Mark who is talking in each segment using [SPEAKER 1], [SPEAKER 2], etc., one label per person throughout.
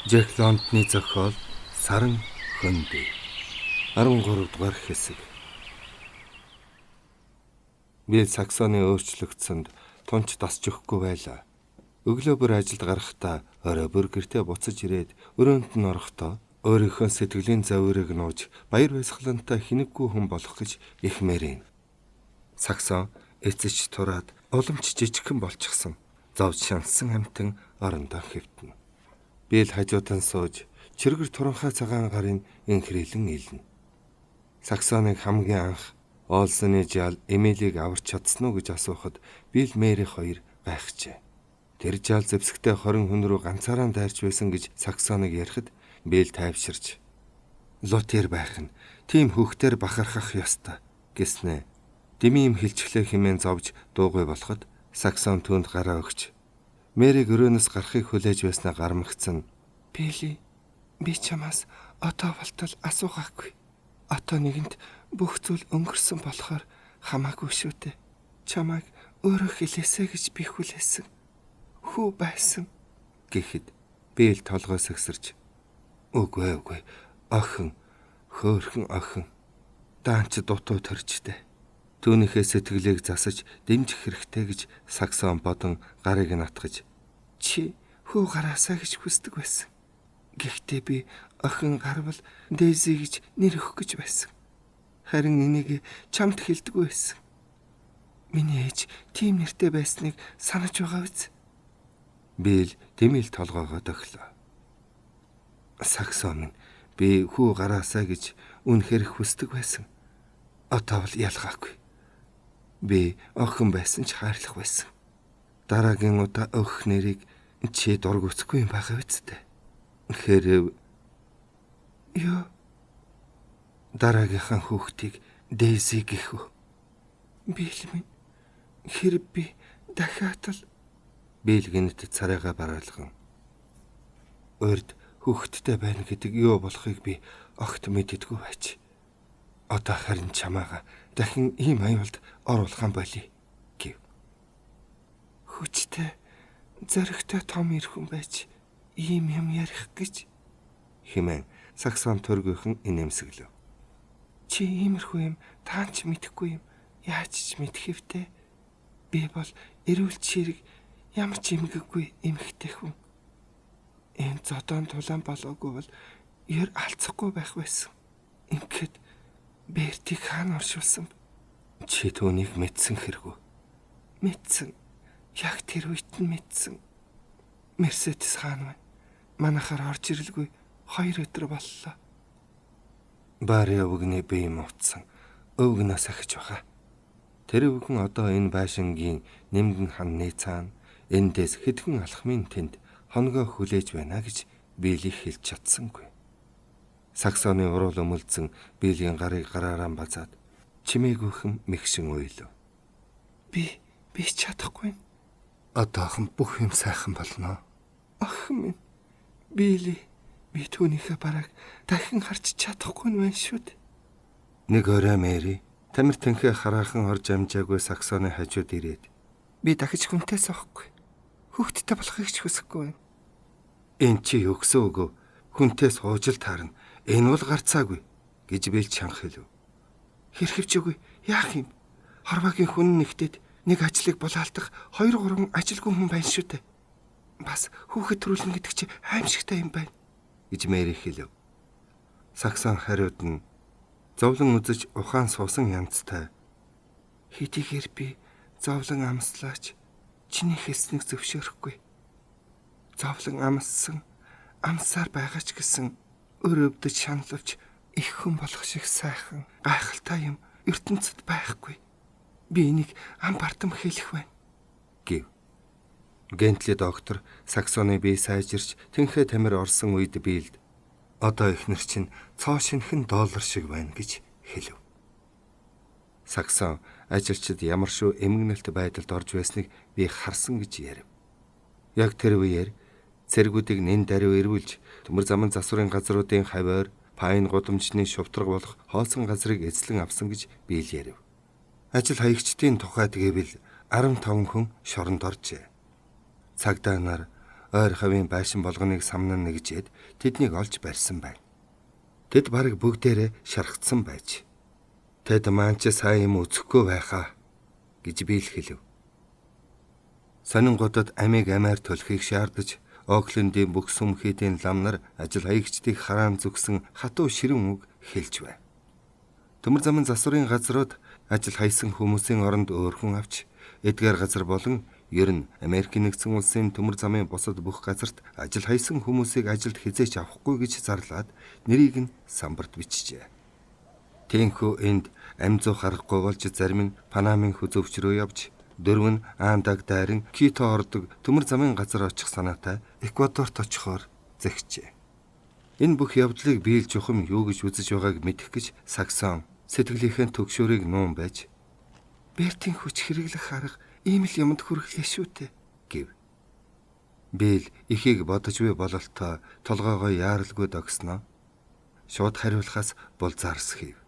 [SPEAKER 1] Жек Лондоны зохиол Саран хөндөй 13 дугаар хэсэг. Би Саксоны өөрчлөгдсөнд тунч тасч өгөхгүй байлаа. Өглөө бүр ажилд гарахдаа орой бүр гэртээ буцаж ирээд өрөөнд нь орохдоо өөрийнхөө сэтгэлийн завирыг нууж баяр баясгалантай хинэггүй хүн болох гэж их мэрийн. Саксон эцэж тураад уламж жижигхэн болчихсон. Зовж шансан амтан орондоо хэвтэнэ. Би л хажуудан сууж чиргэр туранхай цагаан гарын инхрэлэн илнэ. Саксоныг хамгийн анх Олсоны жаал Эмилийг аварч чадсан уу гэж асуухад би л Мэри хоёр гайхжээ. Тэр жаал зэвсэгтэй 20 хүн рүү ганцаараа дайрч байсан гэж Саксоныг ярихад би л тайвширч Лутер байх нь тийм хөхтөр бахархах ёстой гэснэ. Дими юм хилчглээ хэмээн зовж дуугүй болоход Саксон түүнд гараа өгч Мэриг өрөөнөөс гарахыг хүлээж байснаа гармагцсан. Били, би чамаас одоо болтол асуугаагүй. Одоо нэгэнд бүх зүйл өнгөрсөн болохоор хамаагүй шүү дээ. Чамайг өөрөө хэлээсэ гэж би хүлээсэн. Хүү байсан гэхэд би л толгой сэгсэрч үгүй охин хөөхөн охин даанч дутуу төржтэй. Түүнийхээ сэтгэлийг засаж дэмжих хэрэгтэй гэж Саксон бодон гарыг нь атгаж чи хүү гараасаа гэж хүсдэг байсан. Гэхдээ би охин гарвал Дэзи гэж нэр өгөх гэж байсан. Харин энийг чамд хэлдэггүй байсан. Миний ээж тийм нэртэй байсныг санаж байгаа биз? Би л дэмэл толгоогоо дөхлөө. Саксон би хүү гараасаа гэж үнэхээр хүсдэг байсан. Одоо бол ялгаагүй. Би охин байсан ч хайрлах байсан. Дараагийн удаа өгөх нэрийг чи дургуцгүй юм байгаа биз дээ. Хэрэг ёо дараагийнхаа хүүхдийг Дэзи гэх үү? Билмэн хэрэг би дахиад л бийлгэнэт царайгаа бараалган урд хүүхдтэй байна гэдэг юу болохыг би огт мэддэггүй байж. Одоо харин чамаага дахин ийм аюулд оруулах юм болий гэв. Хүчтэй зоригтой том ирхэн байж ийм юм ярих гэж хэмээн Саксон төргийнхэн инээмсэглэв. Чи иймэрхүү юм таанч мэдэхгүй юм яаж ч мэдэх хэвтэй. Би бол эрүүл чирэг ямар ч эмгэггүй эмхтэй хүн. Энэ зодон тулаан болоогүй бол ер алцахгүй байх байсан. Ингээд Бертиг хаана оршуулсан? Чи түүнийг мэдсэн хэрэггүй. Мэдсэн. Яг тэр үед нь мэдсэн. Мерседес хаан байна. Манайхаар орж ирэлгүй 2 өдөр боллоо. Бари өвгний бие муутсан. Өвгнөөс ахиж байгаа. Тэр өвгөн одоо энэ байшингийн нэмгэн ханны цаана эндээс хэдхэн алхмын тэнд хоногоо хүлээж байна гэж биелий хэлж чадсангүй. Саксоны уруул өмөлдсөн биелийн гарыг гараараа базаад чимээгүйхэн мэгшин уйлав. Би чадахгүй. Одоохон бүх юм сайхан болно. Охин минь. Били би түүнийхээ бараг дахин харж чадахгүй нь байна шүү дээ. Нэг орой Мэри тамир тэнхээ хараахан орж амжаагүй Саксоны хажууд ирээд би дахиж хүнтэй суухгүй. Хүүхдтэй болохыг ч хүсэхгүй байна. Энд чи өгсөн өгөө хүнтэй сууж л таарна. Энэ бол гарцаагүй гэж бэлж чанх хэлв. Хэрхэвчээгүй яах юм? Хорвогийн хүн нэгтэд нэг ажлыг булаалтах 2-3 ажилгүй хүн байна шүү дээ. Бас хүүхэд төрүүлнэ гэдэг чи аимшигтай юм байна гэж Мэри хэлв. Саксон хариуд нь зовлон үзэж ухаан суусан янзтай. Хэдийгээр би зовлон амслаач чиний хэлснийг зөвшөөрөхгүй. Зовлон амссан амсаар байгаа ч гэсэн өрөвдөж шаналвч их хүн болох шиг сайхан гайхалтай юм ертөнцид байхгүй. Би энийг ам бартам хэлэх байна гэв. Гентли доктор Саксоны бие сайжирч тэнхээ тамир орсон үед биэлд одоо ихнэр чинь цоо шинхэн $1 шиг байна гэж хэлв. Саксон ажилчид ямар шүү эмгэнэлт байдалд орж байсныг би харсан гэж ярив. Яг тэр үеэр цэргүүдийг нэн даруй эрүүлж төмөр заман засварын газруудын хаваар пайн гудамжны шувтраг болох хоолсон газрыг эзлэн авсан гэж биэл ярив. Ажил хаягчдын тухай тэгээвэл 15 хүн шоронд оржээ. Цагдаа нар ойр хавийн байшин болгоныг самнан нэгжээд тэднийг олж барьсан байна. Тэд бараг бүгдээрээ шархацсан байж. Тэд маань ч сайн юм үзэхгүй байхаа гэж би л хэлв. Сонингуудад амийг амиар төлөхийг шаардаж Оклендийн бүх сүмхийдийн лам нар ажил хаягчдыг хараан зүгсэн хатуу ширэн үг хэлж байна. Төмөр замын засварын газрууд ажил хайсан хүмүүсийн оронд өөр хүн авч эдгээр газар болон ер нь Америкийн нэгдсэн улсын төмөр замын бусад бүх газарт ажил хайсан хүмүүсийг ажилд хизээч авахгүй гэж зарлаад нэрийг нь самбарт бичжээ. Тэнхүү энд амзуу харахгүй болж зарим нь Панамын хүзөвч рүү явж дөрөв нь Андаг дайран Кито ордог төмөр замын газар очих санаатай Эквадорт очихоор зэгчээ. Энэ бүх явдлыг биел чухам юу гэж үзэж байгааг мэдэх гэж Саксон сэтгэлийнхээ төгшөөрийг нуун байж Бертийн хүч хэрэглэх арга ийм л юмд хүрэхлээ шүү дээ гэв. Биэл ихийг бодож буй бололтоо толгоогоо яаралгүй догсноо. Шууд хариулахаас булзаарс хийв.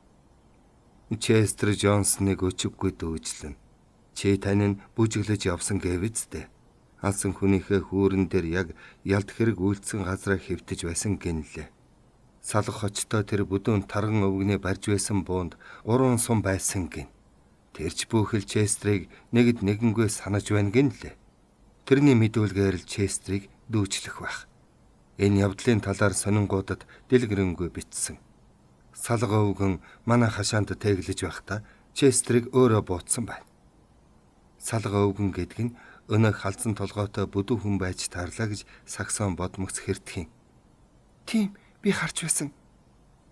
[SPEAKER 1] Честер Джонсныг өчиггүй дүүжлэн. Чи тань нь бүжиглэж явсан гэвэзтэй. Алсан хүнийхээ хүүрэн дээр яг ялт хэрэг үйлдсэн газраа хэвтэж байсан гинлээ. Салах хочтой тэр бүдүүн тарган өвгнээ барьж байсан буунд 3 сум байсан гин. Тэрч бүхэл Честрийг нэгд нэгэнгүй санаж байна гинлээ. Тэрний мэдүүлгээр л Честрийг дүүжлэх байх. Энэ явдлын талаар сонингуудад дэлгэрэнгүй бичсэн. Салга өвгөн манай хашаанд тэглэж байхдаа Честрийг өөрөө буутсан байна. Салга өвгөн гэдэг нь өнөөх халдсан толгойтой бүдүү хүн байж таарлаа гэж Саксон бодмогц хэрдэх юм. Тийм, би харж байсан.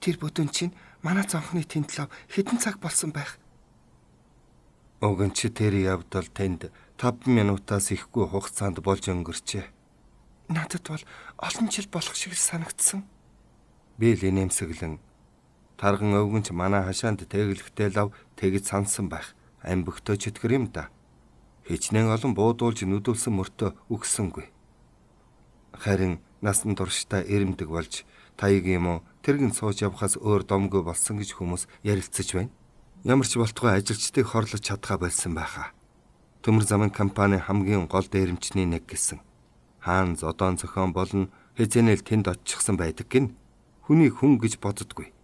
[SPEAKER 1] Тэр бүдүүн чинь манай зонхны тэнтлав хэдэн цаг болсон байх. Уг нь ч тэр явдал тэнд 5 минутаас ихгүй хугацаанд болж өнгөрчээ. Надад бол олон жил болох шиг санагдсан. Би л инээмсэглэн тарган өвгөн ч манай хашаанд тэглэхтэй лав тэгж сансан байх. Амбөгтөө чөтгөр юм да. Хичнээн олон буудуулж нүдүүлсэн мөртөө үгсэнгүй. Харин насан туршдаа ирэмдэг болж таяг юм уу тэргэн сууж явхаас өөр домгүй болсон гэж хүмүүс ярилцаж байна. Ямар ч болтугай ажилчдыг хорлож чадхаа болсон байхаа. Төмөр замын компани хамгийн гол дээрэмчний нэг гэсэн. Хаан зодоон зохион болон хэзээнэл тэнд очихсан байдаг гин. Хүнийг хүн гэж боддоггүй.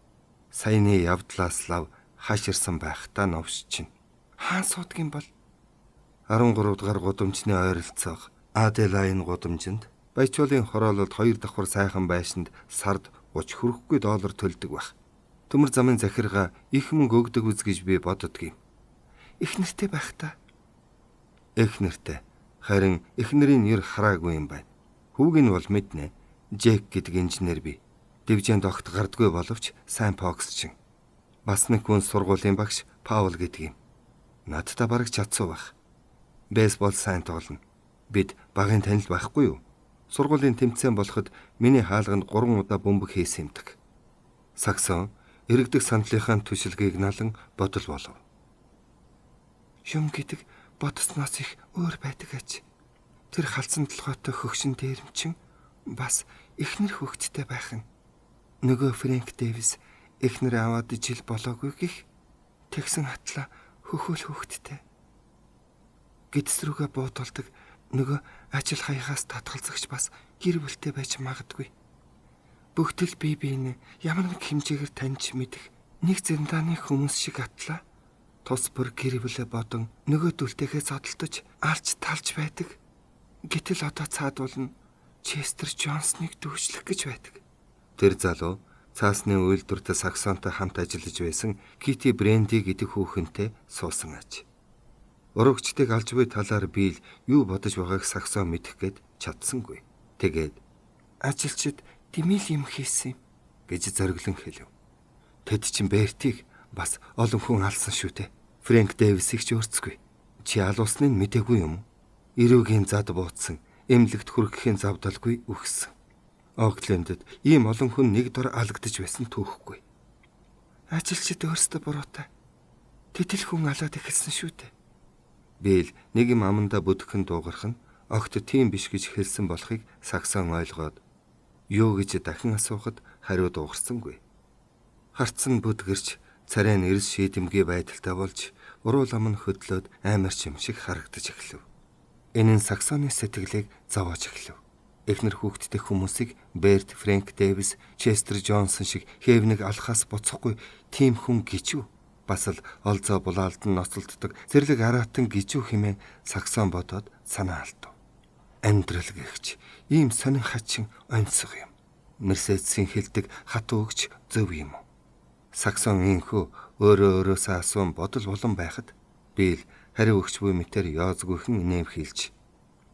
[SPEAKER 1] Саяны явдлаас лав хаширсан байх та новш чинь. Хаан суудгийн бол 13 дугаар гудамжны ойролцоох Аделайн гудамжинд баячуулын хороололд 2 давхар сайхан байшинд сард 30 хүрэхгүй доллар төлдөг байх. Төмөр замын захиргаа их мөнгө өгдөг үз гэж би боддгийн. Их нэртэй байх та. Их нэртэй. Харин их нэрийн нэр хараагүй юм байна. Хүүг нь бол мэднэ. Джек гэдэг инженер би. Дивжээнд огт гардгүй боловч сайн фоксчин. Бас нэг хүн сургуулийн багш Паул гэдэг юм. Надтай бараг чадсуу байх. Бейсбол сайн тоглоно. Бид багын танил байхгүй юу? Сургуулийн тэмцээн болоход миний хаалганд 3 удаа бөмбөг хийсэн юмдаг. Саксон иргэдэг сандлынхаа түшилгийг налан бодол болов. Юм гэдэг бодсноос их өөр байдаг аж. Тэр халдсан толгойтой хөгшин дээрэмчин бас эхнэр хөвгттэй байх нь. Нөгөө Фрэнк Дэвис эхнэр аваад жил болоогүй гих тэгсэн хатлаа хөхөөл хөвгттэй. Гэдэс рүүгээ буудалдаг нөгөө ажил хаягаас татгалзагч бас гэр бүлтэй байж магадгүй. Бүгдэл бие биенээ ямар нэг хэмжээгээр таньж мэдэх нэг зэндааны хүмүүс шиг атлаа. Тус бүр гэр бүлээ бодон нөгөө дүлтэйгээ зодтолтож алж талж байдаг. Гэтэл одоо цаадуулна Честер Джонсныг дүүжлэх гэж байдаг. Тэр залуу цаасны үйлдвэрт Саксонтой хамт ажиллаж байсан Кити Бренди гэдэг хүүхэнтэй суусан аж. Урагчдыг алж буй талаар би л юу бодож байгааг Саксон мэдэх гээд чадсангүй. Тэгээд ажилчид дэмэл юм хийсэн гэж зориглон хэлв. Тэд чин Бертиг бас олон хүн алсан шүү дээ. Фрэнк Дэвисийг ч өөрцгүй. Чи алуусныг мэдээгүй юм уу? Ирүүгийн зад бууцсан, эмнэлэгт хүрэхийн завдалгүй үхсэн. Оклендд ийм олон хүн нэг дор алгадж байсан түүхгүй. Ажилчид өөрсдөө буруутай. Тэтэл хүн алаад эхэлсэн шүү дээ. Бийл нэг юм амандаа бүдгхэн дуугарх нь огт тийм биш гэж хэлсэн болохыг Саксон ойлгоод юу гэж дахин асуухад хариу дуугарсангүй. Харцсан бүдгэрч царай нь эрс шийдэмгий байдалтай болж уруу лам нь хөдлөөд аймарч юм шиг харагдаж эхлэв. Энэ нь Саксоны сэтгэлийг зовоож эхлэв. Эхнэр хүүхдтэй хүмүүсийг Берт Фрэнк Дэвис, Честер Джонсон шиг хэвнэг алхаас боцохгүй тийм хүн гिचүү. Бас л олзоо булаалдан ноцолддог зэрлэг араатан гिचүү хэмээн Саксон бодоод санаа алдав. Амьдрал гэгч ийм сонин хачин онцгой юм. Мерседесийн хэлдэг хатуу өгч зөв юм уу? Саксон инхүү өөрөөсөө асуун бодол болон байхад би л хариу өгч буй мэтэр яозгүйхэн инэм хийлж.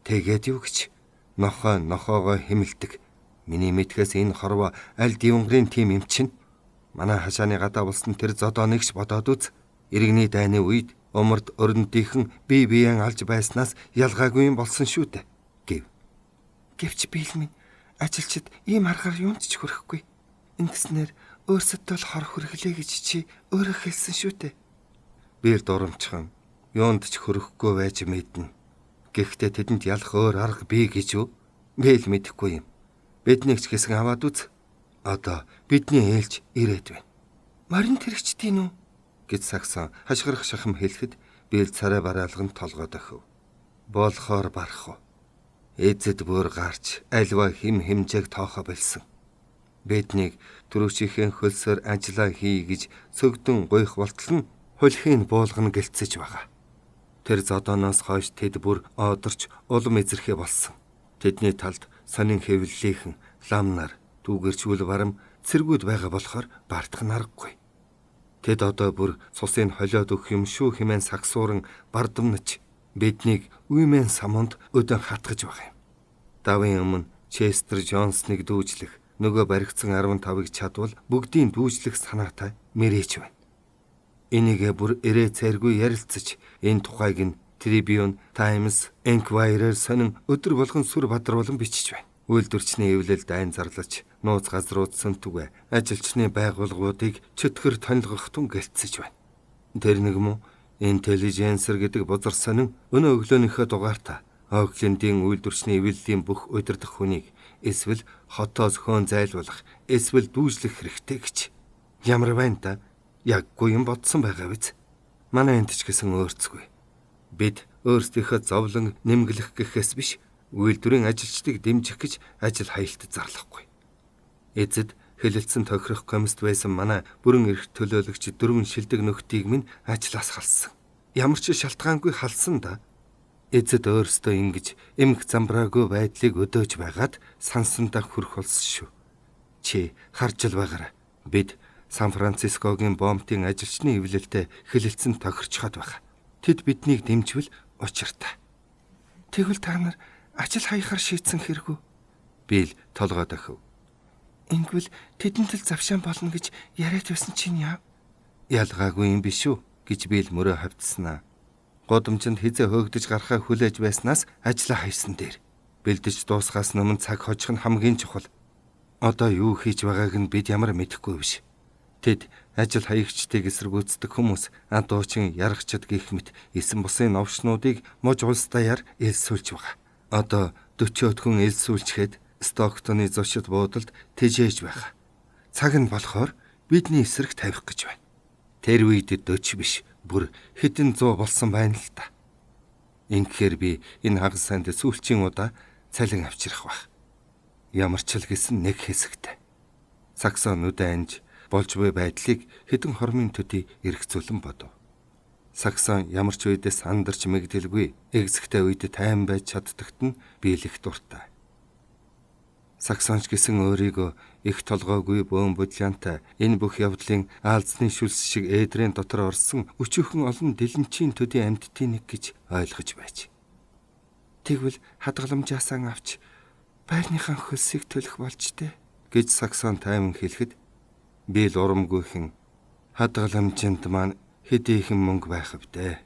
[SPEAKER 1] Тэгээд юу гэж нохоогоо хэмэлдэг. Миний мэдхээс энэ хорвоо аль дивангрын тим юм чинь. Манай хашааны гадаа болсон тэр зодоо нэгч бодоод үз. Иргэний дайны үед умард өрөндийнхэн бие биеэн алж байснаас ялгаагүй юм болсон шүү дээ. Гэвч биелмэн ажилчид ийм аргаар юунд ч хүрэхгүй. Ингэснээр өөрсөдөө л хор хүргэлээ гэж чи өөрөө хэлсэн шүү дээ. Бээр дурамчхан юунд ч хүрэхгүй байж мэднэ. Гэхдээ тэдэнд ялах өөр арга бий гэж юу? Би л мэдэхгүй юм. Биднийг ч хэсэг аваад үз. Одоо бидний ээлж ирээд байна. Марин тэрэгчдийн үү? Гэж Саксон хашгирах шахам хэлэхэд би л царай бараалганд толгойд охив. Болохоор барах уу? Эзэд бүр гарч альва хим хэмжээг тоохо болсон. Биднийг түрүүчийнхэн хөлсөөр ажиллаа хий гэж сөгдөн гуйх болтол нь хулхийг буулгана гэлцэж байгаа. Тэр зодооноос хойш тэд бүр одорч улам эзэрхээ болсон. Тэдний талд сонин хэвлэлийнхэн ламнар түүгэрчүүл барам цэргүүд байгаа болохоор бартах наргагүй. Тэд одоо бүр цусыг холиод өгөх юм шүү хэмээн сагсууран бардамнаж биднийг үймэн самунд өдөн хатгаж байгаа юм. Давын өмнө Честер Джонсныг дүүжлэх, нөгөө баригдсан 15-ыг чадвал бүгдийн дүүжлэх санаатай мэрээч байна. Энийгээ бүр эрээ цайргүй ярилцаж энэ тухайг нь Tribune, Times, Enquirer сонин өдөр болгон сүр бадруулан бичиж байна. Үйлдвэрчний эвлэлд айн зарлаж, нууц газрууд сүнтүгэ, ажилчны байгууллагуудыг чөтгөр тонилгох тун гэлцэж байна. Тэр нэг муу интеллиженсер гэдэг бузар сонин өнөө өглөөнийхөө дугаартаа Оклендийн үйлдвэрчний эвлэлийн бүх удирдах хүнийг эсвэл хотоо зөхөөн зайлуулах, эсвэл дүүжлэх хэрэгтэй гэж. Ямар байна та? Яггүй юм бодсон байгаа биз? Манай энд ч гэсэн өөрцгүй. Бид өөрсдийнхөө зовлон нэмгэлэх гэхээс биш, үйлдвэрийн ажилчдыг дэмжих гэж ажил хаялтад зарлахгүй. Эзэд хэлэлцэн тохирох комист байсан манай бүрэн эрх төлөөлөгч 4 шилдэг нөхдийг минь ажлаас халсан. Ямар ч шалтгаангүй халсан да. Эзэд өөрсдөө ингэж эмх замбраагүй байдлыг өдөөж байгаад сансандаа хүрх болсон шүү. Чи харж л байгаарай. Бид Сан Францискогийн бомбын ажилчны эвлэлтэд хэлэлцэн тохирчход байгаа. Тэд биднийг дэмжвэл учиртай. Тэгвэл та нар ажил хаяхаар шийдсэн хэрэггүй. Би л толгойд охив. Ингэвэл тэдэнд л завшаан болно гэж яриад байсан чинь яа? Ялгаагүй юм биш үү гэж би л мөрөө хавдснаа. Годомчонд хизээ хөөгдөж гарахаа хүлээж байснаас ажлаа хайсан дээр. Бэлдэж дуусгаас өмнө цаг хожих нь хамгийн чухал. Одоо юу хийж байгааг нь бид ямар мэдэхгүй биш. Тэд ажил хаягчдыг эсэргүүцдэг хүмүүс дуучин яргачд гих мэт эсэн бусын новшнуудыг мож улсдаяар элсүүлж байгаа. Одоо 40-од хүн элсүүлчихэд Стоктоны зочид буудалд тэжээж байгаа. Цаг нь болохоор бидний эсрэг тавих гэж байна. Тэр үед 40 биш, бүр хэдэн 100 болсон байна л та. Ингэхээр би энэ хагас санд сүүлчийн удаа цалин авчрах байх. Ямар ч л гэсэн нэг хэсэгтэй. Саксон үдэнж болж буй байдлыг хэдэн хормын төдий эргцүүлэн бодов. Саксон ямар ч үедээ сандарч мэгдэлгүй эгзэгтэй үед тайван байж чаддагт нь биелэх дуртай. Саксонч гэсэн өөрийгөө их толгойгүй бөөн бодлянтай энэ бүх явдлын аалзны шүлс шиг ээдрийн дотор орсон өчүүхэн олон дэлэнчийн төдий амьтдын нэг гэж ойлгож байж. Тэгвэл хадгаламжаасаа авч байрныхаа хөлсийг төлөх болж дээ гэж Саксон тайван хэлэхэд би л урамгүйхэн хадгаламжинд маань хэдийхэн мөнгө байх вдэ.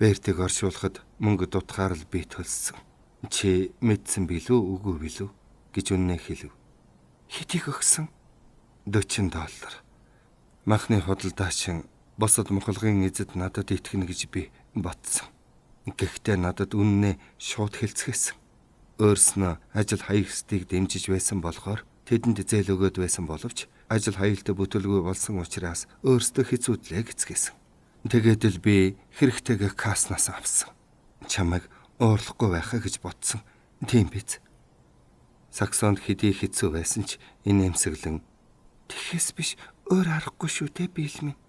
[SPEAKER 1] Бэртийг оршуулахад мөнгө дутгаар л би төлсөн. Чи мэдсэн билүү үгүй билүү гэж үннээ хэлв. Хэдийг өгсөн? $40. Махны худалдаачин босод мохолгын эзэд надад итгэнэ гэж би бодсон. Гэхдээ надад үннээ шууд хэлцгээсэн. Өөрснөө ажил хаягчдыг дэмжиж байсан болохоор тэдэнд зээл өгөөд байсан боловч ажил хаялтаа бүтэлгүй болсон учраас өөрсдөө хэцүүдлээ гэцгээсэн. Тэгээд л би хэрэгтэйгээ каснаас авсан. Чамайг уурлахгүй байхаа гэж бодсон. Тийм биз? Саксонд хэдий хэцүү байсан ч инээмсэглэн "Тэхээс биш өөр аргагүй шүү дээ Бийлмин.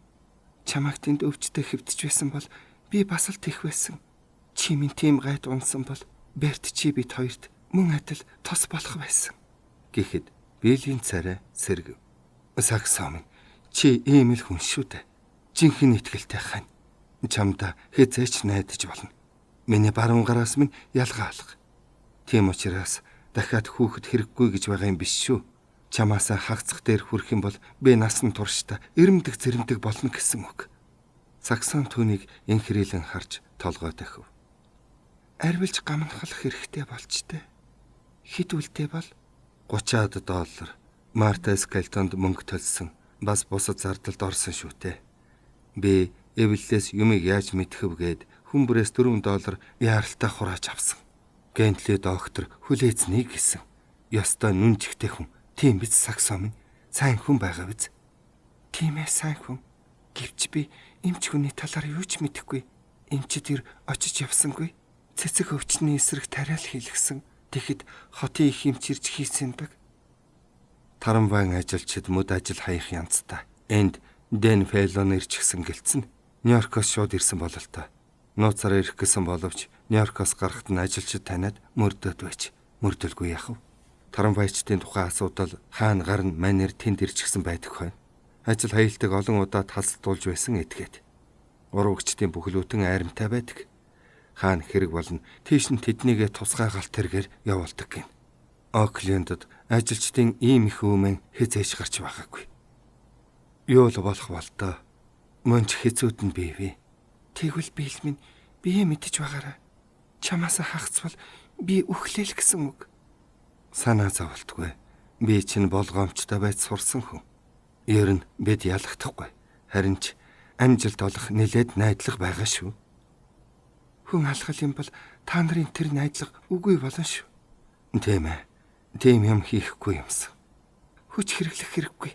[SPEAKER 1] Чамайг тэнд өвчтөй хэвтэж байсан бол би бас л тэх байсан. Чи минь тийм гайд унсан бол Берт чи бид хоёрт мөн адил тос болох байсан." Гэхэд Билийн царай сэргэв. "Саксон минь, чи ийм л хүн шүү дээ. Жинхэнэ итгэлтэй хань. Чамда хэзээч найдаж болно. Миний баруун гараас минь ялгаа алга. Тийм учраас дахиад хүүхэд хэрэггүй гэж байгаа юм биш шүү. Чамаас хагцах дээр хүрэх юм бол би насан туршдаа эрэмдэг зэрэмдэг болно гэсэн үг." Саксон түүнийг инхрийлэн харж толгой дахив. "Арвилж гамнахлах хэрэгтэй болчтой. Хэд үлдээ бол $30. Марта Скелтонд мөнгө төлсөн. Бас бусад зардалд орсон шүү дээ. Би Эвлээс юмыг яаж мэдхэв гээд хүмбрээс $4 яаралтай хурааж авсан. Гентли доктор хүлээцний гэсэн. Ёстой нүн чихтэй хүн. Тийм биз Саксон минь? Сайн хүн байгаа биз?" "Тийм ээ, сайн хүн. Гэвч би эмч хүний талаар юу ч мэдэхгүй. Эмчид ир очиж явсангүй. Цэцэг өвчний эсрэг тариал хийлгсэн. Тэгэхэд хотын их эмч ирж хийсэндэг." Тарамвайн ажилчид мөд ажил хаях янзтай. Энд Дэн Фэлон ирж гисэн гэлцэн. Нью-Йоркоос шууд ирсэн бололтой. Нууцаар ирэх гэсэн боловч Нью-Йоркоос гарахт нь ажилчид таниад мөрдөд байж мөрдөлгүй яхав. Тарамвайчдын тухайн асуудал хаана гарна манер тэнд ирж гисэн байдаг хойно. Ажил хаялтыг олон удаа талстуулж байсан этгээд. Уруугчдын бүхлөтэн айрамтай байдаг. Хаана хэрэг болно тийш нь тэднийгээ тусгай галт тэргээр явуулдаг гин. Оклендд ажилчдын ийм их үмэн хязээж гарч байгаагүй. "Юу л болох болтоо. Мөн ч хэцүүд нь бивэ. Тэгвэл Бийлмин бие мэдэж байгаарай. Чамаас хагцвал би үхлээл гэсэн үг." "Санаа зовлтгүй. Би чинь болгоомжтой байж сурсан хүн. Ер нь бид ялагдахгүй. Харин ч амжилт олох нэлээд найдлага байгаа шүү." "Хүн алхал юм бол та нарын тэр найдлага үгүй болно шүү." "Тийм ээ. Тийм юм хийхгүй юмсан. Хүч хэрэглэх хэрэггүй.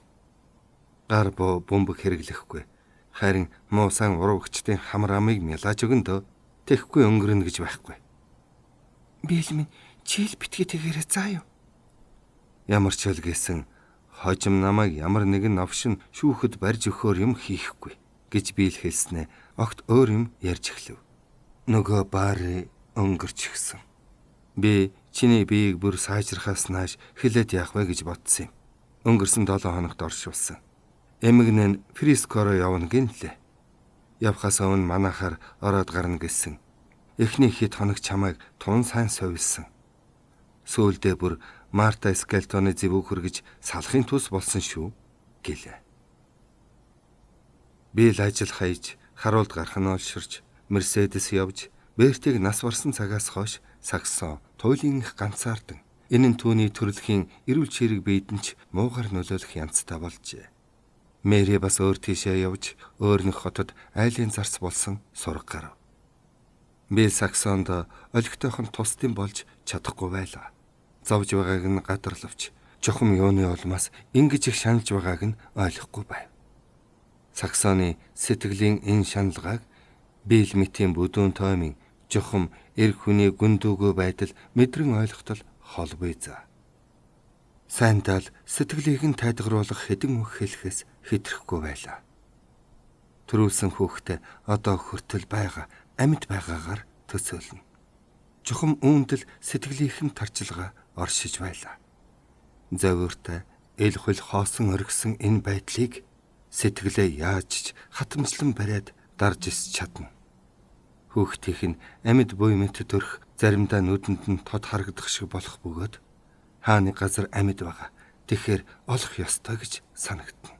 [SPEAKER 1] Гар боо бөмбөг хэрэглэхгүй. Харин муусан уруугчдын хамар амыг мялаж өгөн дөө. Тэхгүй өнгөрнө гэж байхгүй." "Бийлмин чийл битгий тэгээрээ заа юу?" "Ямар ч үл гэсэн хожим намайг ямар нэгэн новшин шүүхэд барьж өгөхөөр юм хийхгүй" гэж Бийл хэлснэ. Огт өөр юм ярьж эхлэв. "Нөгөө баары өнгөрч гисэн. Би чиний биеийг бүр сайжрахаас нааш хэлээд яах вэ гэж бодсон юм. Өнгөрсөн 7 хоногт оршуулсан. Эмэгнээ нь Фрискоро явна гинлээ. Явхаас өмнө манайхаар ороод гарна гэсэн. Эхний хэд хоног чамайг тун сайн совилсан. Сүүлдээ бүр Марта Скелтоны зэвүүг хүргэж салахын тус болсон шүү" гэлээ. Бийл ажил хаяж, харуулд гарах нь олширч, Мерседес явж, Бертиг нас барсан цагаас хойш Саксон туйлын их ганцаардан. Энэ нь түүний төрөлхийн эрүүл чирэг биедэн ч муугар нөлөөлөх янзтай болжээ. Мэри бас өөр тийшээ явж, өөр нэг хотод айлын зарц болсон сураг гарав. Бийл Саксонд олигтойхон тусдын болж чадахгүй байлаа. Зовж байгааг нь гадарлавч, чухам юуны улмаас ингэж их шаналж байгааг нь ойлгохгүй байв. Саксоны сэтгэлийн энэ шаналгааг Бийл мэтийн бүдүүн тоймын жухам эр хүний гүндүүгөө байдал мэдрэн ойлгохтол холбоо заа. Сайндал сэтгэлийг нь тайдгаруулах хэдэн үг хэлэхээс хэтрэхгүй байлаа. Төрүүлсэн хүүхдээ одоо хүртэл байгаа амьд байгаагаар төсөөлнө. Чухам үүндэл сэтгэлийнхэн тарчилгаа оршиж байлаа. Завууртай эл хөл хоосон оргисон энэ байдлыг сэтгэлээ яаж ч хатамжлан бариад дарж ис чадна. Хүүхдийнх нь амьд буй мэт төрх заримдаа нүдэнд нь тод харагдах шиг болох бөгөөд хааны газар амьд байгаа. Тэгэхээр олох ёстой гэж санагдана.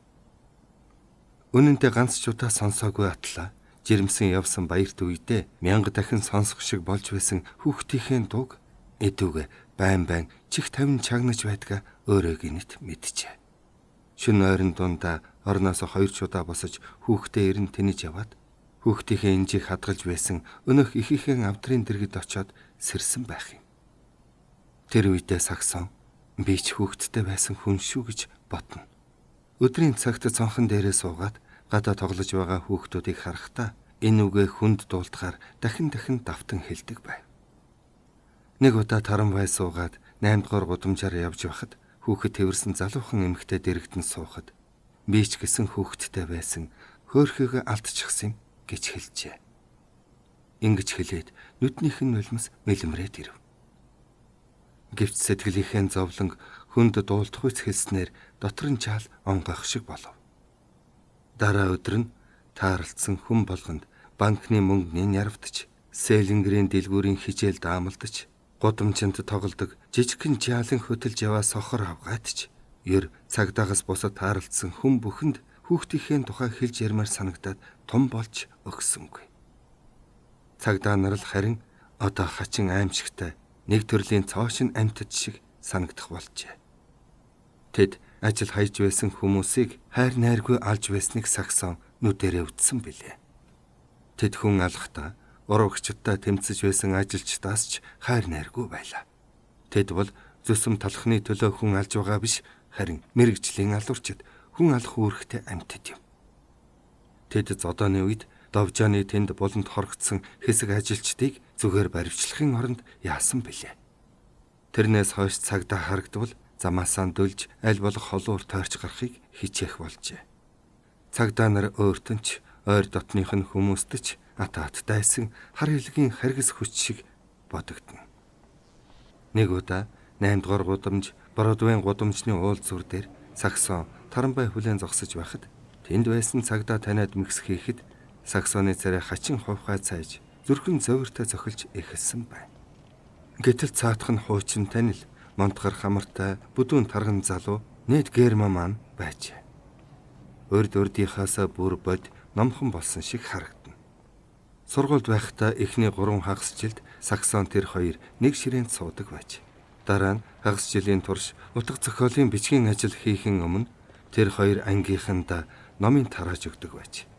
[SPEAKER 1] Үнэн дээр ганц ч удаа сонсоогүй атлаа. Жирэмсэн явсан баярт үедээ 1000 дахин сонсох шиг болж байсан хүүхдийнхээ дууг эдүүгээ байн чих тавин чагнаж байдгаа өөрөө гинэт мэдчихэ. Шөнө ойрон дундаа орноос 2 удаа босож хүүхдээ ирэн тэнэж яваад хүүхдийнхээ инжийг хадгалж байсан өнөх ихийнхэн авдрын дэргэд очоод сэрсэн байх юм. Тэр үедээ Саксон би ч хүүхдтэй байсан хүн шүү гэж бодно. Өдрийн цагт цонхон дээрээ суугаад гадаа тоглож байгаа хүүхдүүдийг харахтаа энэ үгээ хүнд дуулдахаар дахин давтан хэлдэг байв. Нэг удаа Таранбай суугаад 8 дугаар гудамжаар явж байхад хүүхэд тэрсэн залуухан эмэгтэй дэрэгдэн суухад би ч гэсэн хүүхэдтэй байсан хөөрхийгөө алдчихсан юм гэж хэлжээ. Ингэж хэлээд нүднийх нь нулимс мэлмрээд ирэв. Гэвч сэтгэлийнхээ зовлон хүнд дуулдах үс хэлснээр дотор нь чаал онгойх шиг болов. Дараа өдөр нь тааралцсан хүн болгонд банкны мөнгөний нярвдаж, сэлэнгэрийн дэлгүүрийн хижээл даамалдаж, гудамжинд тоглодог жижигхэн жаалын хөтөлж яваа сохор авгаадч, ер цагдаагаас бусад тааралцсан хүн бүхэнд хүүхдийнхээ тухай хэлж ярмаар санагдаад том болж өгсөнгүй. Цагдаа нар л харин одоо хачин аимшигтай нэг төрлийн цоошин амьтад шиг санагдах болжээ. Тэд ажил хайж байсан хүмүүсийг хайр найргүй алж байсныг сагсан нүдэрээ үтсэн билээ. Тэд хүн алахдаа уруугчдаа тэмцэж байсан ажилчдаас ч хайр найргүй байлаа. Тэд бол зүсэм талхны төлөө хүн алж байгаа биш, харин мэрэгжлийн алуурчид хүн алах үүрэгтэй амьтад юм. Тэд зодооны үед Довжааны тэнд буланд хорогдсон хэсэг ажилчдыг зүгээр баривчлахын оронд яасан бэлээ. Тэрнээс хойш цагдаа харагдвал замаасаа дөлж аль болох холуур тойрч гарахыг хичээх болжээ. Цагдаа нар өөртөө ч ойр дотных нь хүмүүстэж атааттайсан хар хэлгийн харгас хүч шиг бодогдно. Нэг удаа 8 дугаар гудамж Бродвейн гудамжны уул зүр дээр саксон Таранбай хүлээн зогсож байхад тэнд байсан цагдаа таниад мэгс хийхэд саксоны царай хачин хувхай цайж зүрхэн зовиртой зохилж эхэлсэн байна. Гэтэл цаатах нь хуучин танил монтгар хамартай бүдүүн тарган залуу нэт герма маань байжээ. Урд урдийнхаасаа бүр бод номхон болсон шиг харагдана. Сургуульд байхдаа эхний 3 хагас жилд саксон тэр хоёр нэг ширээнд суудаг байж. Дараа нь хагас жилийн турш утга зохиолын бичгийн ажил хийхэн өмнө тэр хоёр ангийнхандаа номын тарааж өгдөг байж.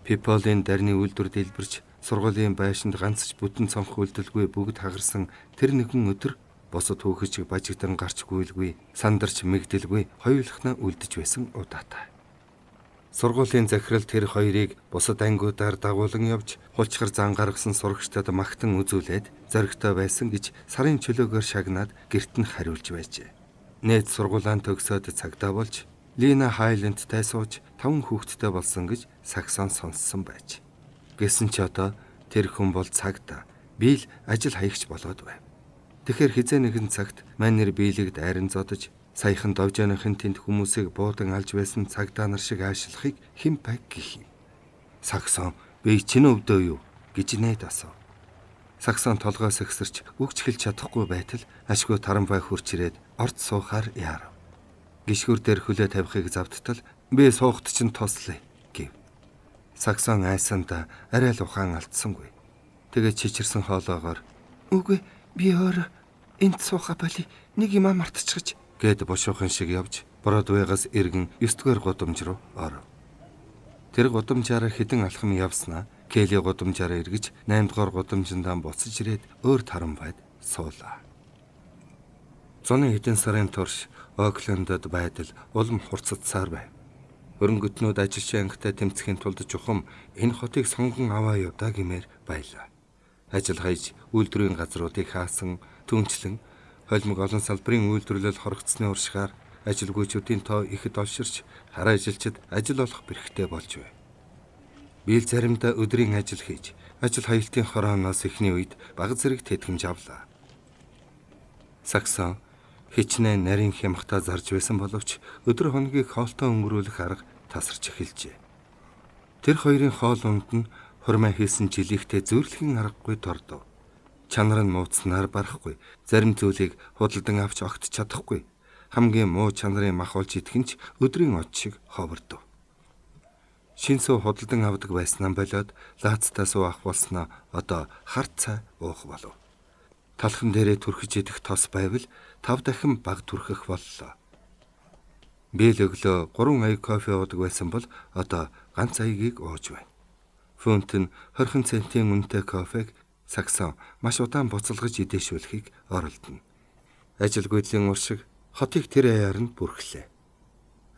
[SPEAKER 1] Пиполийн дарны үйлдвэр дэлбэрч сургуулийн байшинд ганц ч бүтэн цонх үйлдэлгүй бүгд хагарсан тэр нэгэн өдөр босод хөөхөж бажигдан гарч гүйлгүй, сандарч мэгдэлгүй хоёулахнаа үлдэж байсан удаатай. Сургуулийн захирал тэр хоёрыг бусад ангиудаар дагуулan явж хулчгар зан гаргасан сурагчдад магтан үзүүлээд зоригтой байсан гэж сарын чөлөөгөөр шагнаад гэрт нь хариулж байжээ. Нээд сургуулаан төгсөөд цагдаа болж Лина Хайлендтай сууж 5 хүүхэдтэй болсон гэж саксон сонссон байж. Гэсэн ч одоо тэр хүн бол цагдаа, би л ажил хаягч болоод байв. Тэгэхээр хизээ нэгэн цагт манер биелэгд айран зодож саяхан Довжааныхын тэнд хүмүүсийг буудан алж байсан цагдаа нар шиг аашилахыг хэн баг гэх юм. Саксон би чинь өвдөө юу гэж нээд асуув. Саксон толгоос ихсэрч үгч хэлж чадахгүй байтал ашгүй Таранбай хурч ирээд орд суухаар яарав. Гишгүр дээр хөлөө тавихыг завдтал би суухт чинь тослоо гэв. Саксон айсанда арай л ухаан алдсангүй. Тэгээд чичирсэн хоолоогоор үгүй би өөр энд сууха боли нэг юм мартчихж гэд бошуухан шиг явж Бродвейгаас эргэн 9 дугаар гудамж руу оров. Тэр гудамжаараа хідэн алхам явснаа Келли гудамжаараа эргэж 8 дугаар гудамжиндаа буцаж ирээд өөр Таранбайд суулаа. Зуны хэдэн сарын турш Оклендод байдал улам хурцдсаар байв. Хөрөнгөтнүүд ажилчин ангитай тэмцэхийн тулд чухам энэ хотыг сонгон аваа явдаа гэмээр байлаа. Ажил хайж үйлдвэрийн газруудыг хаасан, түнчлэн холимог олон салбарын үйлдвэрлэл хорогдсны уршгаар ажилгүйчүүдийн тоо ихэд олширч хараа ажилчид ажил олох бэрхтээ болж байв. Би л заримдаа өдрийн ажил хийж, ажил хаялтын хорооноос эхний үед бага зэрэг тэтгэмж авлаа. Саксон хичнээн нарийн хямхтаа зарж байсан боловч өдөр хоногийг хоолтой өнгөрүүлэх арга тасарч эхэлжээ. Тэр хоёрын хоол унд нь хурмаа хийсэн жилийнхтэй зөөрлөхийн аргагүй дордов. Чанар нь мууцснаар барахгүй, зарим зүйлийг худалдан авч огт чадахгүй. Хамгийн муу чанарын махуулж идэхэнч өдрийн од шиг ховордов. Шинсүү худалдан авдаг байснаа болоод лаацтаас уух болсноо одоо харт цай уух болов. Талхан дээрээ түрхэж идэх тос байвал 5 дахин баг түрхэх боллоо. Би л өглөө 3 аяг кофе уудаг байсан бол одоо ганц аягийг ууж байна. Фунт нь 20 центийн үнэтэй кофег Саксон маш удаан буцалгаж идээшүүлэхийг оролдоно. Ажил гүйдлийн уршиг хотыг тэр аяар нь бүрхлээ.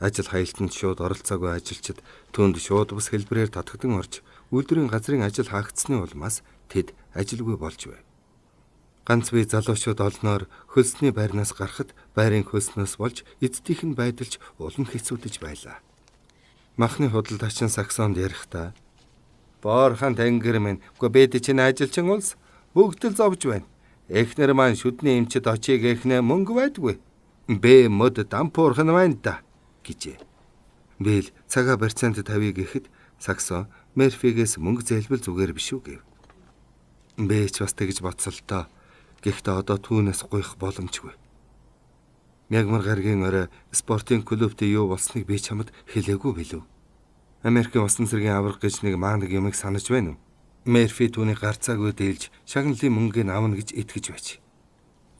[SPEAKER 1] Ажил хаялтанд шууд оролцоогүй ажилчид түүнд шууд бус хэлбэрээр татагдан орж үйлдвэрийн газрын ажил хаагдсны улмаас тэд ажилгүй болж байв. Ганц бие залуучууд олноор хөлсний байрнаас гарахад байрын хөлснөөс болж эцдийнх нь байдалж улам хэцүүдэж байлаа. Махны худалдаачин Саксонд ярихдаа "Боорхон тэнгэр минь, үгүй бид чинь ажилчин улс, бүгд л зовж байна. Эхнэр маань шүдний эмчэд очиг эхнэ мөнгө байдгүй. Бэ мод дампуурхан байна да" гэжээ. Бэл цагаа барьцаанд тавья гэхэд Саксон Мерфигээс мөнгө зээлбэл зүгээр биш үү гэв. Бэч бас тэгж боцолтоо. Гэхдээ одоо түүнээс гуйх боломжгүй. Мягмар гаргийн орой спортын клубт юу болсныг би чамд хэлээгүй билүү? Америкийн усан цэргийн авраг гэж нэг маанаг юмыг санаж байна уу? Мерфи түүний гарцаагүй дээлж шагналын мөнгөний авна гэж итгэж байж.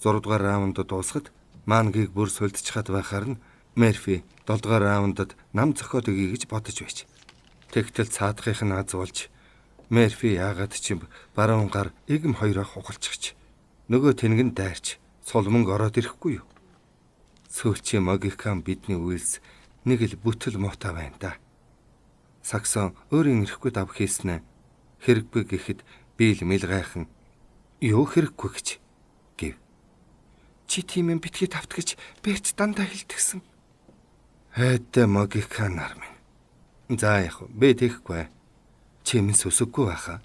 [SPEAKER 1] 6 дугаар раундд дуусахад маангийг бүр сулдчихад байхаар нь Мерфи 7 дугаар раундд нам зохиод өгье гэж бодож байж. Тэгтэл цаадахыг нь аз болж Мерфи яагаад ч баруун гар игм хоёроо хугалчихж нөгөө тэнгэн дайрч сулманг ороод ирэхгүй юу? Сүүлчийн Могикан бидний үйлс нэг л бүтэл муутай байна да. Саксон өөрийн ирэхгүй дав хийснэ хэрэггүй гэхэд би л мэл гайхан юу хэрэггүй гэж гэв. Чи тийм юм битгий тавт гэж бэрт дандаа хэлтгсэн. Хайдаа Могикан нар минь. За яг би тэгэхгүй. Чимээс өсөггүй байхаа.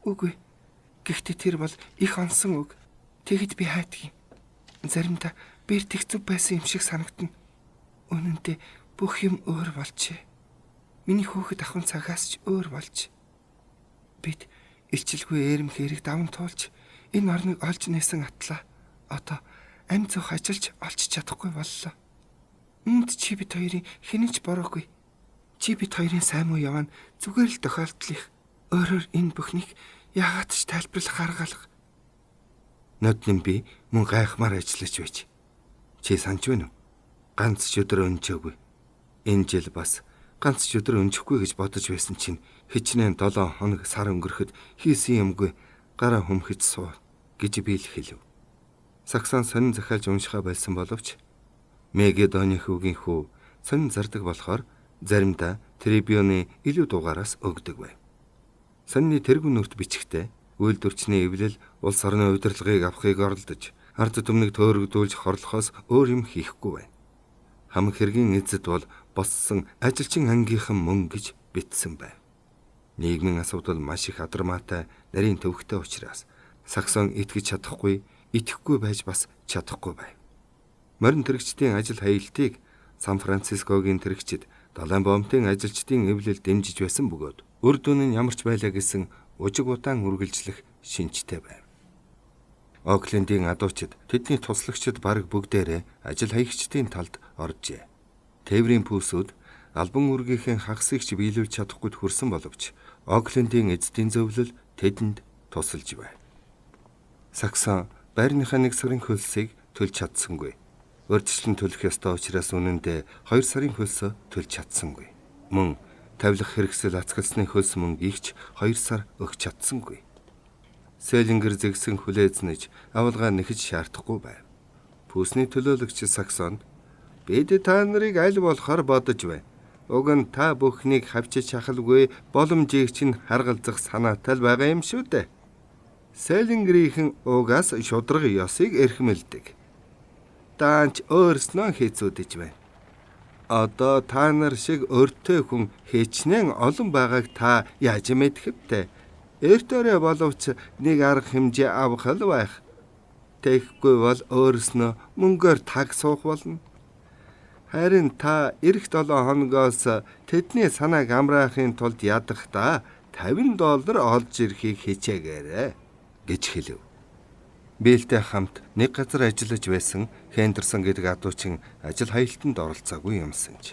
[SPEAKER 1] Үгүй. Гэхдээ тэр бол их онсон үг. Тэгэд би хайдгийг. Заримдаа бэр тэгцүү байсан юм шиг санагдана. Үнэн дээр бүх юм өөр болжээ. Миний хүүхэд ахын цагаас ч өөр болж. Бид илчилгүй эрэм хэрэг даван туулж энэ орныг олж нээсэн атлаа. Одоо амь зөх ажиллаж олж чадахгүй боллоо. Энд чи бид хоёрын хинэж бороогүй. Чи бид хоёрын сайн муу яваа нь зүгээр л тохиолдлих. Өөрөөр энэ бүхнийг яагаад ч тайлбарлах аргалга. Нодны би мөн гайхмаар ажиллаж байж. Чи санаж байна уу? Ганц ч өдөр өнчөөгүй. Энэ жил бас ганц ч өдөр өнчөхгүй гэж бодож байсан чинь хичнээн 7 хоног сар өнгөрөхөд хийсэн юмгүй гараа хөмхөж суу гэж би л хэлв. Саксон сонин захиалж уншихаа байсан боловч Мегедоны хүүгийн хүү сонин зардаг болохоор заримдаа трибюны илүү дугаараас өгдөг байв. Сонины тэргүүн нүрт бичгтээ үйлдвэрчний эвлэл улс орны удирдлагыг авахыг оролдож ард түмнийг төөрөгдүүлж хорлохоос өөр юм хийхгүй байна. Хамаг хэргийн эзэд бол боссон ажилчин ангийнхан мөн гэж бичсэн байв. Нийгмийн асуудал маш их адармаатай нарийн төвхтэй учраас Саксон итгэж чадахгүй, итгэхгүй байж бас чадахгүй байв. Морин тэрэгчдийн ажил хаялтыг Сан Францискогийн тэрэгчид далайн бомтын ажилчдын эвлэл дэмжиж байсан бөгөөд үр дүн нь ямар ч байлаа гэсэн ужиг удаан үргэлжлэх шинжтэй байв. Оклендийн адуучид тэдний туслагчид бараг бүгдээрээ ажил хаягчдын талд оржээ. Тээврийн пүүсүүд албан үүргийнхээ хагасыг ч биелүүлж чадахгүй хүрсэн боловч Оклендийн эзэдийн зөвлөл тэдэнд тусалж байв. Саксон байрныхаа нэг сарын хөлсийг төлж чадсангүй. Урьдчилан төлөх ёстой учраас үнэндээ 2 сарын хөлсөө төлж чадсангүй. Мөн тавилах хэрэгсэл ацгалсны хөлс мөнгө игч 2 сар өгч чадсангүй. Селингер зэгсэн хүлээзнэж авалгаа нэхэж шаардахгүй байв. Пүүсний төлөөлөгч Саксонд бид та нарыг аль болохоор бодож байна. Уг нь та бүхнийг хавчиж шахалгүй боломжийг чинь харгалзах санаатай л байгаа юм шүү дээ. Селингерийн угаас шудраг ёсыг эрхмэлдэг. Даанч өөрснөө хийцүүдэж байна. Одоо та нар шиг өртөө хүн хичнээн олон байгааг та яаж мэдхэвтэй? Эртөөрэ боловч нэг арга хэмжээ авах л байх. Тэгэхгүй бол өөрснөө мөнгөөр таг суух болно. Харин та эх 7 хоногоос тэдний санааг амраахын тулд ядахдаа $50 олж ирэхийг хичээгээрэй гэж хэлв. Бэлтэй хамт нэг газар ажиллаж байсан Хендерсон гэдэг адуучин ажил хаялтанд оролцоогүй юмсанч.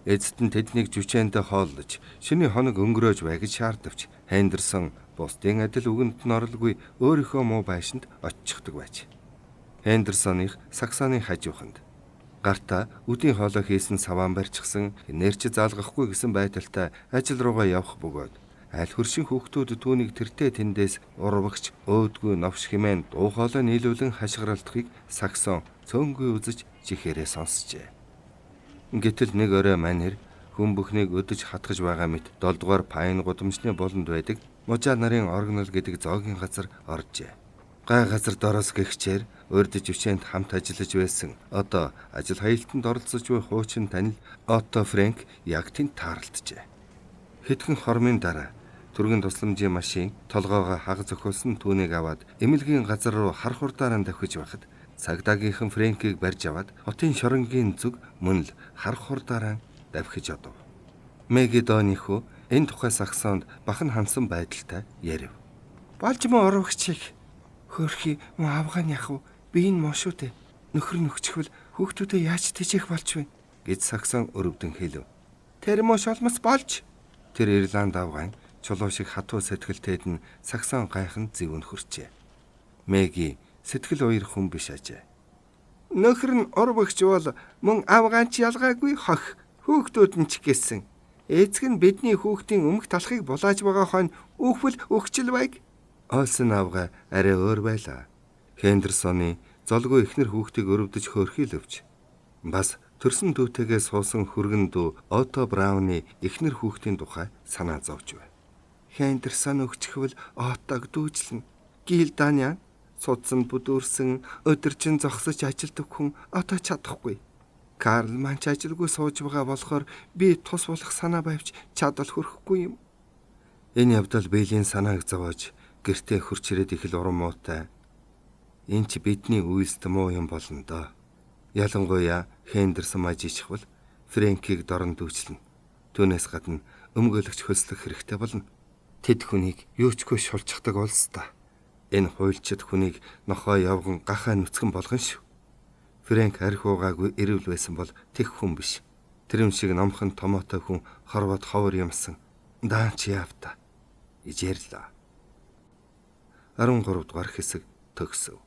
[SPEAKER 1] Эцэд нь тэднийг жүчээндээ хооллож шиний хоног өнгөрөөж бай гэж шаардавч Хендерсон бусдын адил үгэнд нь оролгүй өөрийнхөө муу байшинд оччихдаг байж. Хендерсоных Саксоны хажууханд гартаа үдийн хоолой хийсэн саваан барьчихсан нэрч заалгахгүй гэсэн байдалтай ажил руугаа явах бөгөөд аль хөршин хүүхдүүд түүнийг тэртээ тэндээс урвагч өөдгүй новш хэмээн дуу хоолой нийлүүлэн хашгиралдахыг Саксон цөөнгүй үзэж чихээрээ сонсчээ. Гэтэл нэг орой манер хүн бүхнийг өдөж хатгаж байгаа мэт 7 дугаар пайн гудамжны болонд байдаг мужаа нарын оргнол гэдэг зоогийн газар оржээ. Гай газар дороос гихчээр урьдж өчөөнд хамт ажиллаж байсан. Одоо ажил хаялтанд оролцож буй хуучин танил Отто Фрэнк яг тэнд тааралджээ. Хэдхэн хормын дараа түргэн тусламжийн машин толгоогоо хаг зохиулсан түүнийг аваад эмнэлгийн газар руу хар хурдаараа давхиж байхад цагдаагийнхан Фрэнкийг барьж аваад хотын шоронгийн зүг мөн л хар хурдаараа давхиж одов. Мэги дооныхөө энэ тухай сагсоонд бахан хансан байдалтай ярив. Болж мөн орвогчийг хөрхи мөн авгаан яхав би энэ мошуу дээ. Нөхөр нөхчихвэл хүүхдүүдэд яаж тэжээх болж вэ гэж сагсан өрөвдөн хэлв. Тэр мош олмос болж тэр Ирланд авгаан чулуу шиг хатуу сэтгэлтэйд нь сагсан гайхан зэвүн хөрчээ. Мэги сэтгэл уяр хүн биш ажээ. Нөхөр нь орвогч бол мөн авгаан ч ялгаагүй хох хүүхдүүд нь ч гэсэн. Эцэг нь бидний хүүхдийн өмнөх талхыг булааж байгаа хойно үхвэл өгчл байг. Олсон авгаа арай өөр байлаа. Хендерсоны золгүй эхнэр хүүхдийг өрөвдөж хөөрхийлөвч. Бас төрсөн дүүтэйгээ суусан хүргэн дүү Отто Брауны эхнэр хүүхдийн тухай санаа зовж байв. Хендерсон өгчихвэл Оттог дүүжлэн. Гилданян судсан бүдүүрсэн өдөржин зогсож ажилдаг хүн одоо чадахгүй. Карл манч ажилгүй сууж байгаа болохоор би тус болох санаа байвч чадвал хөрөхгүй юм. Энэ явдал биелийн санааг зовоож гэртээ хурч ирээд их л уран муутай. Энд ч бидний үйлсд муу юм болно доо. Ялангуяа Хендерсон маж ичхвэл Фрэнкийг дорн дүүчлэн. Түүнээс гадна өмгөөлөгч хөлслөх хэрэгтэй болно. Тэд хүнийг юучгүй шулжчихдаг олсдаа. Энэ хуйлчид хүнийг нохоо явган гахаа нүцгэн болгон шүү. Фрэнк арх уугаагүй ирүүл байсан бол тех хүн биш. Тэр юм шиг номхон томоотой хүн хорвоод ховор юмсан. Даанч яавта. Ижээрлээ. 13 дугаар хэсэг төгсөв.